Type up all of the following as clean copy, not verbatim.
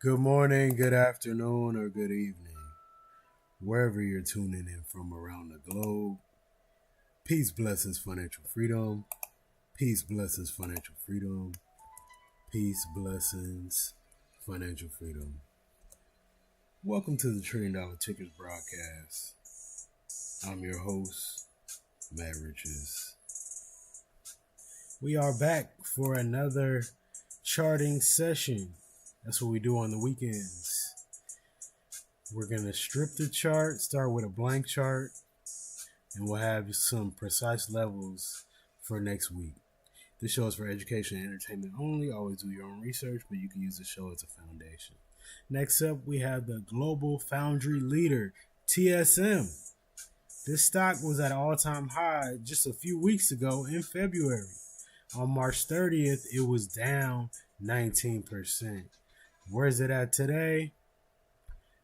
Good morning, good afternoon, or good evening, wherever you're tuning in from around the globe. Peace, blessings, financial freedom. Peace, blessings, financial freedom. Peace, blessings, financial freedom. Welcome to the Trillion Dollar Tickers broadcast. I'm your host, Matt Riches. We are back for another charting session. That's what we do on the weekends. We're going to strip the chart, start with a blank chart, and we'll have some precise levels for next week. This show is for education and entertainment only. Always do your own research, but you can use the show as a foundation. Next up, we have the global foundry leader, TSM. This stock was at an all-time high just a few weeks ago in February. On March 30th, it was down 19%. Where's it at today?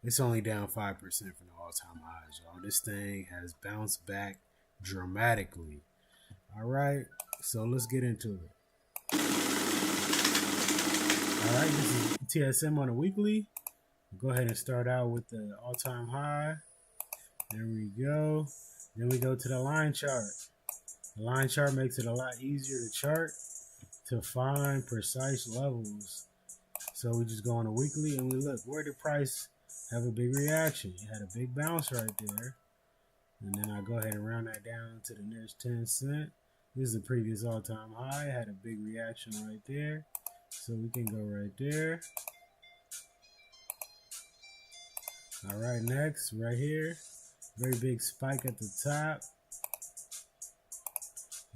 It's only down 5% from the all-time highs, y'all. This thing has bounced back dramatically. All right, so let's get into it. All right, this is TSM on a weekly. Go ahead and start out with the all-time high. There we go. Then we go to the line chart. The line chart makes it a lot easier to chart, to find precise levels. So we just go on a weekly and we look, where did price have a big reaction? It had a big bounce right there. And then I go ahead and round that down to the nearest 10 cent. This is the previous all-time high. It had a big reaction right there. So we can go right there. All right, next, right here. Very big spike at the top.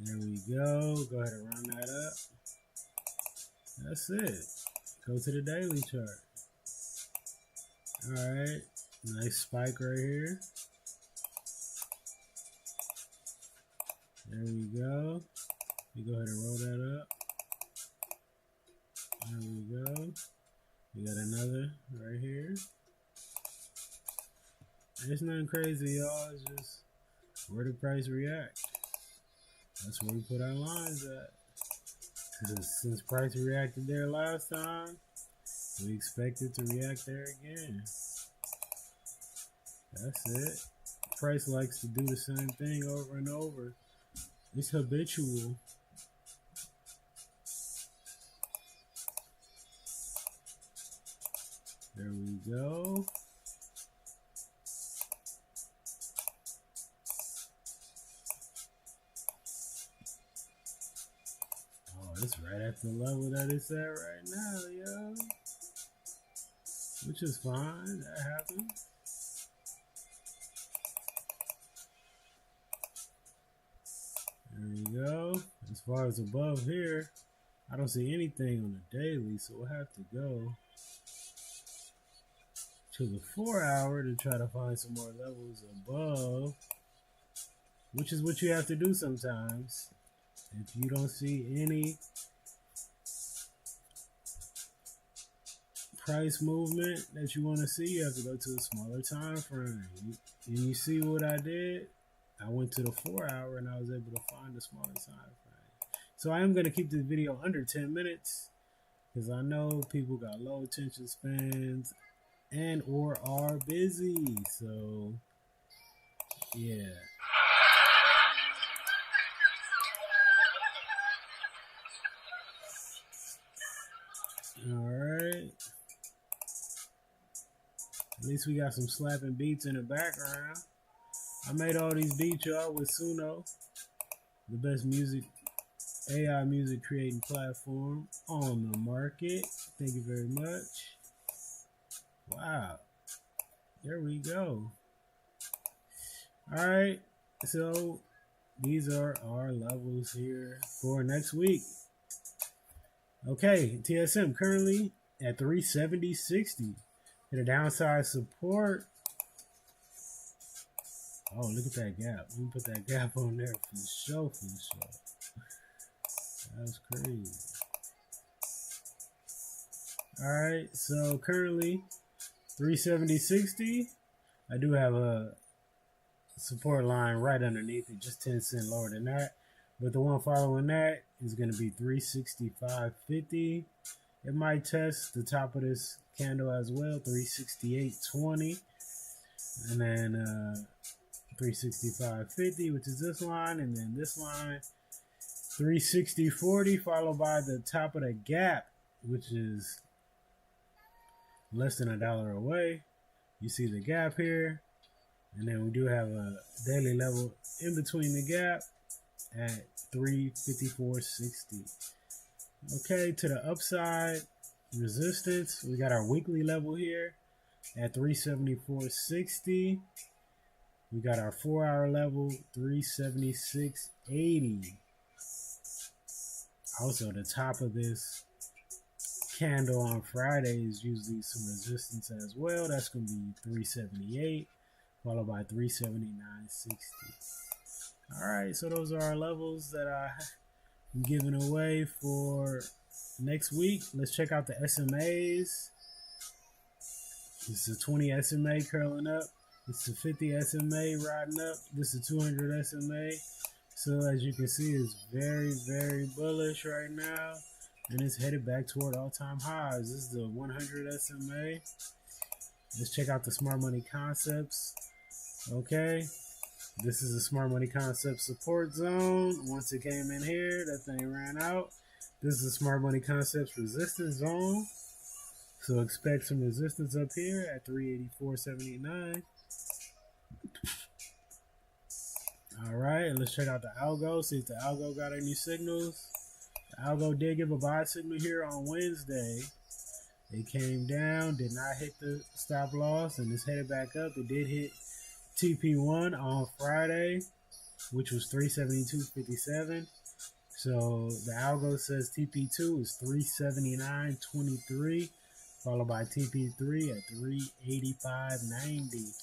There we go. Go ahead and round that up. That's it. Go to the daily chart. All right, nice spike right here. There we go. You go ahead and roll that up. There we go. We got another right here. It's nothing crazy, y'all. It's just where the price react. That's where we put our lines at. Since price reacted there last time, we expect it to react there again. That's it. Price likes to do the same thing over and over. It's habitual. There we go. Oh, it's right at the level that it's at right now, yo. Which is fine. That happens. There we go. As far as above here, I don't see anything on the daily, so we'll have to go to the 4 hour to try to find some more levels above, which is what you have to do sometimes. If you don't see any price movement that you want to see, you have to go to a smaller time frame. And you see what I did? I went to the 4 hour and I was able to find a smaller time frame. So I am going to keep this video under 10 minutes because I know people got low attention spans and or are busy. So yeah. All right. At least we got some slapping beats in the background. I made all these beats, y'all, with Suno, the best AI music creating platform on the market. Thank you very much. Wow. There we go. All right. So these are our levels here for next week. Okay. TSM currently at 370.60. Hit a downside support. Oh, look at that gap. Let me put that gap on there for sure, for sure. That's crazy. All right, so currently 370.60. I do have a support line right underneath it, just 10 cents lower than that. But the one following that is going to be 365.50. It might test the top of this candle as well, 368.20, and then 365.50, which is this line, and then this line, 360.40, followed by the top of the gap, which is less than $1 away. You see the gap here, and then we do have a daily level in between the gap at 354.60. Okay, to the upside, resistance, we got our weekly level here at 374.60. We got our 4-hour level, 376.80. Also, the top of this candle on Friday is usually some resistance as well. That's going to be 378, followed by 379.60. All right, so those are our levels that I'm giving away for next week. Let's check out the SMAs. This is a 20 SMA curling up. This is a 50 SMA riding up. This is a 200 SMA. So as you can see, it's very, very bullish right now. And it's headed back toward all-time highs. This is the 100 SMA. Let's check out the Smart Money Concepts. Okay. This is the Smart Money Concepts support zone. Once it came in here, that thing ran out. This is the Smart Money Concepts resistance zone. So expect some resistance up here at 384.79. All right, let's check out the algo. See if the algo got any signals. The algo did give a buy signal here on Wednesday. It came down, did not hit the stop loss, and it's headed back up. It did hit TP1 on Friday, which was 372.57. So the algo says TP2 is 379.23, followed by TP3 at 385.90.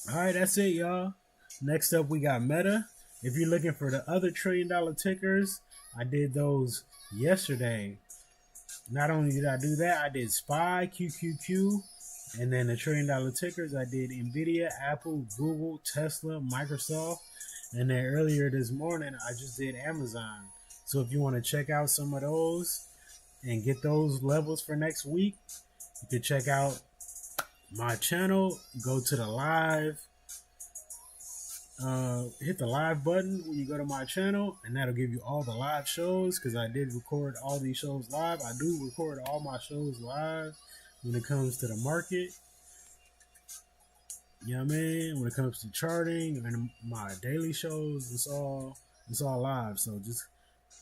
All right, that's it, y'all. Next up, we got Meta. If you're looking for the other $1 trillion tickers, I did those yesterday. Not only did I do that, I did SPY, QQQ, and then the $1 trillion tickers. I did NVDA, Apple, Google, Tesla, Microsoft, and then earlier this morning, I just did Amazon. So if you want to check out some of those and get those levels for next week, you can check out my channel. Go to the live. Hit the live button when you go to my channel, and that'll give you all the live shows, because I did record all these shows live. I do record all my shows live when it comes to the market. You know what I mean? When it comes to charting and my daily shows, it's all live. So just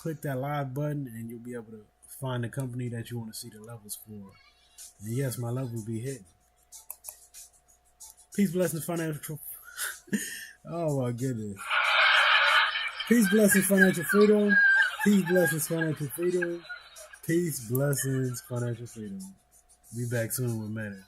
click that live button and you'll be able to find the company that you want to see the levels for. And yes, my level will be hitting. Peace, blessings, financial. Oh my goodness. Peace, blessings, financial freedom. Peace, blessings, financial freedom. Peace, blessings, financial freedom. Be back soon with Meta.